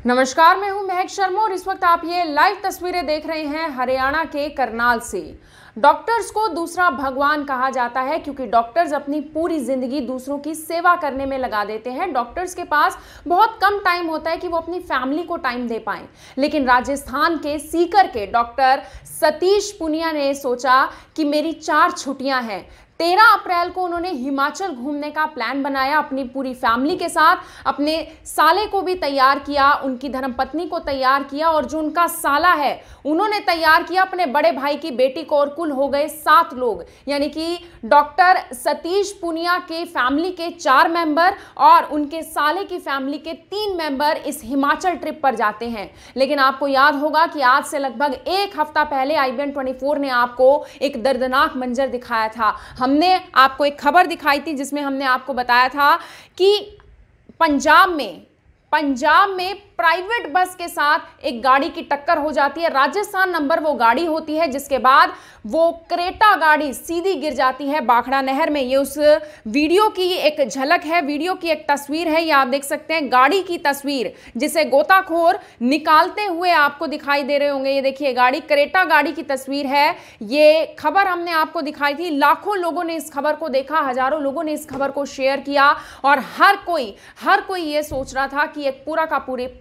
नमस्कार, मैं हूं महक शर्मा और इस वक्त आप ये लाइव तस्वीरें देख रहे हैं हरियाणा के करनाल से। डॉक्टर्स को दूसरा भगवान कहा जाता है क्योंकि डॉक्टर्स अपनी पूरी जिंदगी दूसरों की सेवा करने में लगा देते हैं। डॉक्टर्स के पास बहुत कम टाइम होता है कि वो अपनी फैमिली को टाइम दे पाएं। लेकिन राजस्थान के सीकर के डॉक्टर सतीश पुनिया ने सोचा कि मेरी 4 छुट्टियां हैं। 13 अप्रैल को उन्होंने हिमाचल घूमने का प्लान बनाया अपनी पूरी फैमिली के साथ। अपने साले को भी तैयार किया, उनकी धर्मपत्नी को तैयार किया और जो उनका साला है उन्होंने तैयार किया अपने बड़े भाई की बेटी को और कुल हो गए 7 लोग। यानी कि डॉक्टर सतीश पुनिया के फैमिली के 4 मेंबर और उनके साले की फैमिली के 3 मेंबर इस हिमाचल ट्रिप पर जाते हैं। लेकिन आपको याद होगा कि आज से लगभग 1 हफ्ता पहले IBN 24 ने आपको एक दर्दनाक मंजर दिखाया था। हमने आपको एक खबर दिखाई थी जिसमें हमने आपको बताया था कि पंजाब में प्राइवेट बस के साथ एक गाड़ी की टक्कर हो जाती है। राजस्थान नंबर वो गाड़ी होती है, जिसके बाद वो क्रेटा गाड़ी सीधी गिर जाती है बाखड़ा नहर में। ये उस वीडियो की एक झलक है, वीडियो की एक तस्वीर है। ये आप देख सकते हैं गाड़ी की तस्वीर, जिसे गोताखोर निकालते हुए आपको दिखाई दे रहे होंगे। ये देखिए गाड़ी, क्रेटा गाड़ी की तस्वीर है। ये खबर हमने आपको दिखाई थी, लाखों लोगों ने इस खबर को देखा, हजारों लोगों ने इस खबर को शेयर किया और हर कोई ये सोच रहा था कि एक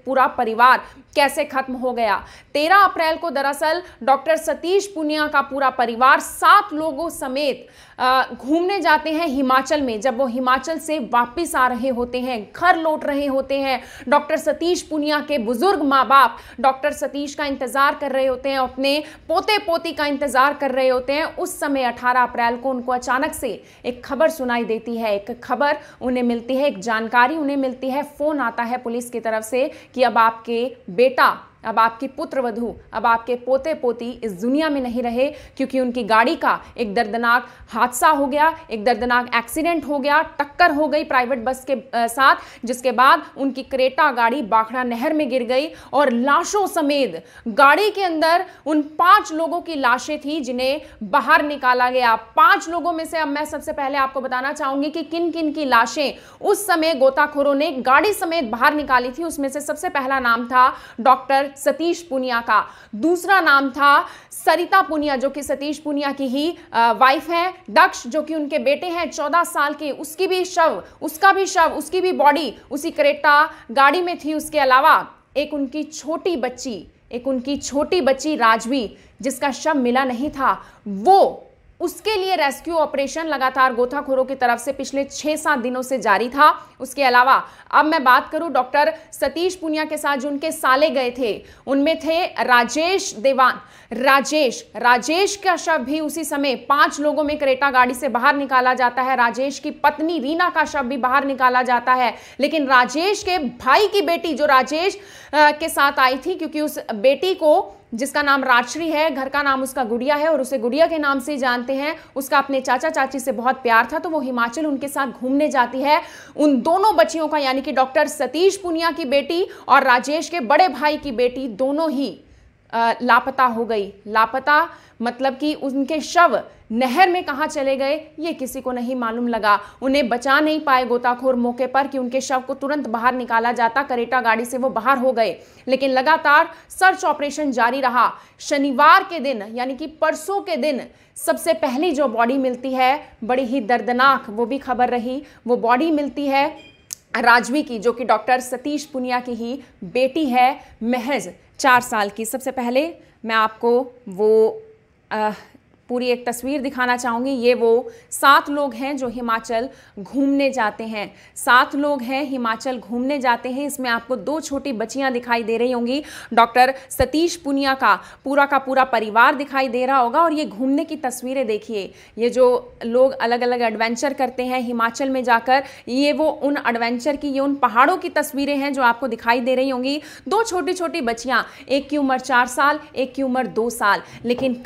पूरा परिवार कैसे खत्म हो गया। 13 अप्रैल को दरअसल डॉक्टर सतीश पुनिया का पूरा परिवार 7 लोगों समेत घूमने जाते हैं हिमाचल में। जब वो हिमाचल से वापस आ रहे होते हैं, घर लौट रहे होते हैं, डॉक्टर सतीश पुनिया के बुजुर्ग माँ बाप डॉक्टर सतीश का इंतजार कर रहे होते हैं, अपने पोते पोती का इंतजार कर रहे होते हैं। उस समय 18 अप्रैल को उनको अचानक से एक खबर सुनाई देती है, एक खबर उन्हें मिलती है, एक जानकारी उन्हें मिलती है। फोन आता है पुलिस की तरफ से कि अब आपके बेटा, अब आपकी पुत्रवधू, अब आपके पोते पोती इस दुनिया में नहीं रहे, क्योंकि उनकी गाड़ी का एक दर्दनाक हादसा हो गया, एक दर्दनाक एक्सीडेंट हो गया, टक्कर हो गई प्राइवेट बस के साथ, जिसके बाद उनकी क्रेटा गाड़ी बाखड़ा नहर में गिर गई और लाशों समेत गाड़ी के अंदर उन 5 लोगों की लाशें थी जिन्हें बाहर निकाला गया। 5 लोगों में से अब मैं सबसे पहले आपको बताना चाहूंगी कि किन किन की लाशें उस समय गोताखोरों ने गाड़ी समेत बाहर निकाली थी। उसमें से सबसे पहला नाम था डॉक्टर सतीश पुनिया का, दूसरा नाम था सरिता पुनिया जो कि सतीश पुनिया की ही वाइफ है, दक्ष जो कि उनके बेटे हैं 14 साल के, उसकी भी बॉडी उसी क्रेटा गाड़ी में थी। उसके अलावा एक उनकी छोटी बच्ची राजवी, जिसका शव मिला नहीं था, वो उसके लिए रेस्क्यू ऑपरेशन लगातार गोताखोरों की तरफ से पिछले 6-7 दिनों से जारी था। उसके अलावा अब मैं बात करूं डॉक्टर सतीश पुनिया के साथ जो उनके साले गए थे, उनमें थे राजेश देवान। राजेश का शव भी उसी समय 5 लोगों में क्रेटा गाड़ी से बाहर निकाला जाता है। राजेश की पत्नी रीना का शव भी बाहर निकाला जाता है। लेकिन राजेश के भाई की बेटी जो राजेश के साथ आई थी, क्योंकि उस बेटी को, जिसका नाम राजश्री है, घर का नाम उसका गुड़िया है और उसे गुड़िया के नाम से ही जानते हैं, उसका अपने चाचा चाची से बहुत प्यार था, तो वो हिमाचल उनके साथ घूमने जाती है। उन दोनों बच्चियों का, यानी कि डॉक्टर सतीश पुनिया की बेटी और राजेश के बड़े भाई की बेटी, दोनों ही लापता हो गई। लापता मतलब कि उनके शव नहर में कहां चले गए ये किसी को नहीं मालूम लगा। उन्हें बचा नहीं पाए गोताखोर मौके पर कि उनके शव को तुरंत बाहर निकाला जाता, क्रेटा गाड़ी से वो बाहर हो गए। लेकिन लगातार सर्च ऑपरेशन जारी रहा। शनिवार के दिन, यानी कि परसों के दिन, सबसे पहली जो बॉडी मिलती है, बड़ी ही दर्दनाक वो भी खबर रही। वो बॉडी मिलती है राजवी की, जो कि डॉक्टर सतीश पुनिया की ही बेटी है, महज 4 साल की। सबसे पहले मैं आपको वो पूरी एक तस्वीर दिखाना चाहूँगी। ये वो 7 लोग हैं जो हिमाचल घूमने जाते हैं। 7 लोग हैं हिमाचल घूमने जाते हैं। इसमें आपको 2 छोटी बच्चियां दिखाई दे रही होंगी। डॉक्टर सतीश पुनिया का पूरा परिवार दिखाई दे रहा होगा। और ये घूमने की तस्वीरें देखिए, ये जो लोग अलग अलग एडवेंचर करते हैं हिमाचल में जाकर, ये वो उन एडवेंचर की, ये उन पहाड़ों की तस्वीरें हैं जो आपको दिखाई दे रही होंगी। 2 छोटी बच्चियां, एक की उम्र 4 साल, एक की उम्र 2 साल। लेकिन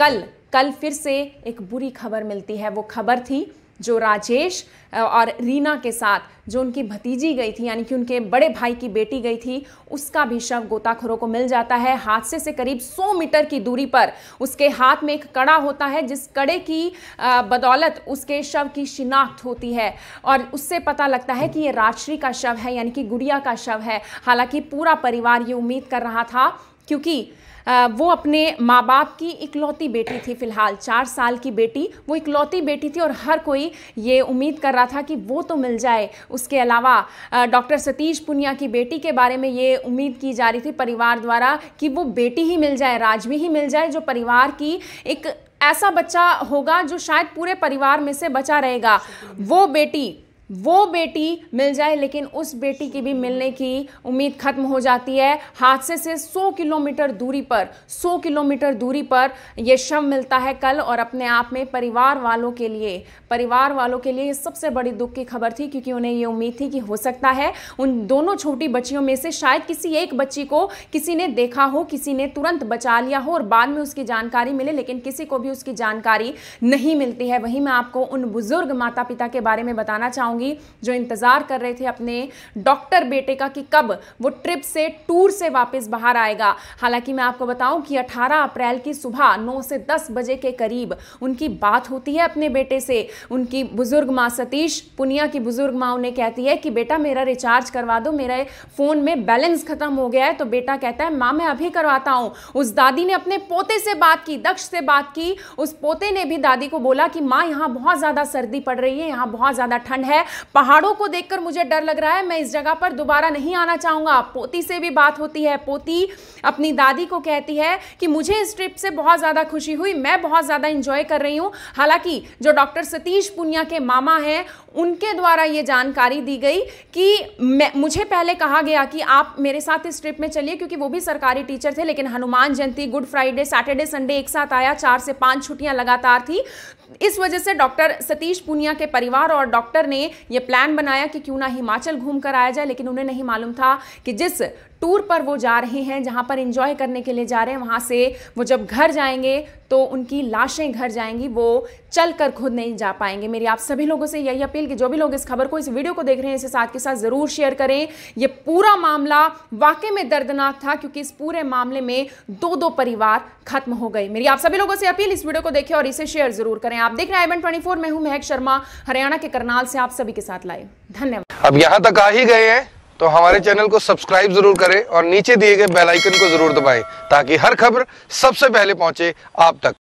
कल फिर से एक बुरी खबर मिलती है। वो खबर थी जो राजेश और रीना के साथ जो उनकी भतीजी गई थी, यानी कि उनके बड़े भाई की बेटी गई थी, उसका भी शव गोताखोरों को मिल जाता है। हादसे से करीब 100 मीटर की दूरी पर उसके हाथ में एक कड़ा होता है, जिस कड़े की बदौलत उसके शव की शिनाख्त होती है और उससे पता लगता है कि ये राजश्री का शव है, यानी कि गुड़िया का शव है। हालांकि पूरा परिवार ये उम्मीद कर रहा था, क्योंकि वो अपने माँ बाप की इकलौती बेटी थी, फिलहाल 4 साल की बेटी, वो इकलौती बेटी थी और हर कोई ये उम्मीद कर रहा था कि वो तो मिल जाए। उसके अलावा डॉक्टर सतीश पुनिया की बेटी के बारे में ये उम्मीद की जा रही थी परिवार द्वारा कि वो बेटी ही मिल जाए, राजवी ही मिल जाए, जो परिवार की एक ऐसा बच्चा होगा जो शायद पूरे परिवार में से बचा रहेगा, वो बेटी मिल जाए। लेकिन उस बेटी की भी मिलने की उम्मीद खत्म हो जाती है। हादसे से 100 किलोमीटर दूरी पर यह शव मिलता है कल, और अपने आप में परिवार वालों के लिए ये सबसे बड़ी दुख की खबर थी, क्योंकि उन्हें ये उम्मीद थी कि हो सकता है उन दोनों छोटी बच्चियों में से शायद किसी एक बच्ची को किसी ने देखा हो, किसी ने तुरंत बचा लिया हो और बाद में उसकी जानकारी मिले, लेकिन किसी को भी उसकी जानकारी नहीं मिलती है। वहीं मैं आपको उन बुजुर्ग माता पिता के बारे में बताना चाहूंगी जो इंतजार कर रहे थे अपने डॉक्टर बेटे का कि कब वो ट्रिप से, टूर से वापस बाहर आएगा। हालांकि मैं आपको बताऊं कि 18 अप्रैल की सुबह 9 से 10 बजे के करीब उनकी बात होती है अपने बेटे से। उनकी बुजुर्ग मां, सतीश पुनिया की बुजुर्ग मां उन्हें कहती है कि बेटा मेरा रिचार्ज करवा दो, मेरे फोन में बैलेंस खत्म हो गया है। तो बेटा कहता है मां मैं अभी करवाता हूं। उस दादी ने अपने पोते से बात की, दक्ष से बात की। उस पोते ने भी दादी को बोला कि मां यहां बहुत ज्यादा सर्दी पड़ रही है, यहां बहुत ज्यादा ठंड है, पहाड़ों को देखकर मुझे डर लग रहा है, मैं इस जगह पर दोबारा नहीं आना चाहूंगा। पोती से भी बात होती है। पोती अपनी दादी को कहती है कि मुझे इस ट्रिप से बहुत ज्यादा खुशी हुई, मैं बहुत ज्यादा एंजॉय कर रही हूं। हालांकि जो डॉक्टर सतीश पुनिया के मामा हैं, उनके द्वारा यह जानकारी दी गई कि मुझे पहले कहा गया कि आप मेरे साथ इस ट्रिप में चलिए, क्योंकि वो भी सरकारी टीचर थे, लेकिन Hanuman Jayanti, good Friday, Saturday, Sunday एक साथ आया, 4 से 5 छुट्टियां लगातार थी। इस वजह से डॉक्टर सतीश पुनिया के परिवार और डॉक्टर ने यह प्लान बनाया कि क्यों ना हिमाचल घूम कर आया जाए। लेकिन उन्हें नहीं मालूम था कि जिस टूर पर वो जा रहे हैं, जहां पर एंजॉय करने के लिए जा रहे हैं, वहां से वो जब घर जाएंगे तो उनकी लाशें घर जाएंगी, वो चलकर खुद नहीं जा पाएंगे। मेरी आप सभी लोगों से यही अपील कि जो भी लोग इस खबर को, इस वीडियो को देख रहे हैं, इसे साथ के साथ जरूर शेयर करें। ये पूरा मामला वाकई में दर्दनाक था, क्योंकि इस पूरे मामले में 2 परिवार खत्म हो गए। मेरी आप सभी लोगों से अपील, इस वीडियो को देखें और इसे शेयर जरूर करें। आप देख रहे हैं i24, मैं हूं महक शर्मा, हरियाणा के करनाल से आप सभी के साथ लाइव। धन्यवाद। अब यहाँ तक आ ही गए हैं तो हमारे चैनल को सब्सक्राइब जरूर करें और नीचे दिए गए बेल आइकन को जरूर दबाएं, ताकि हर खबर सबसे पहले पहुंचे आप तक।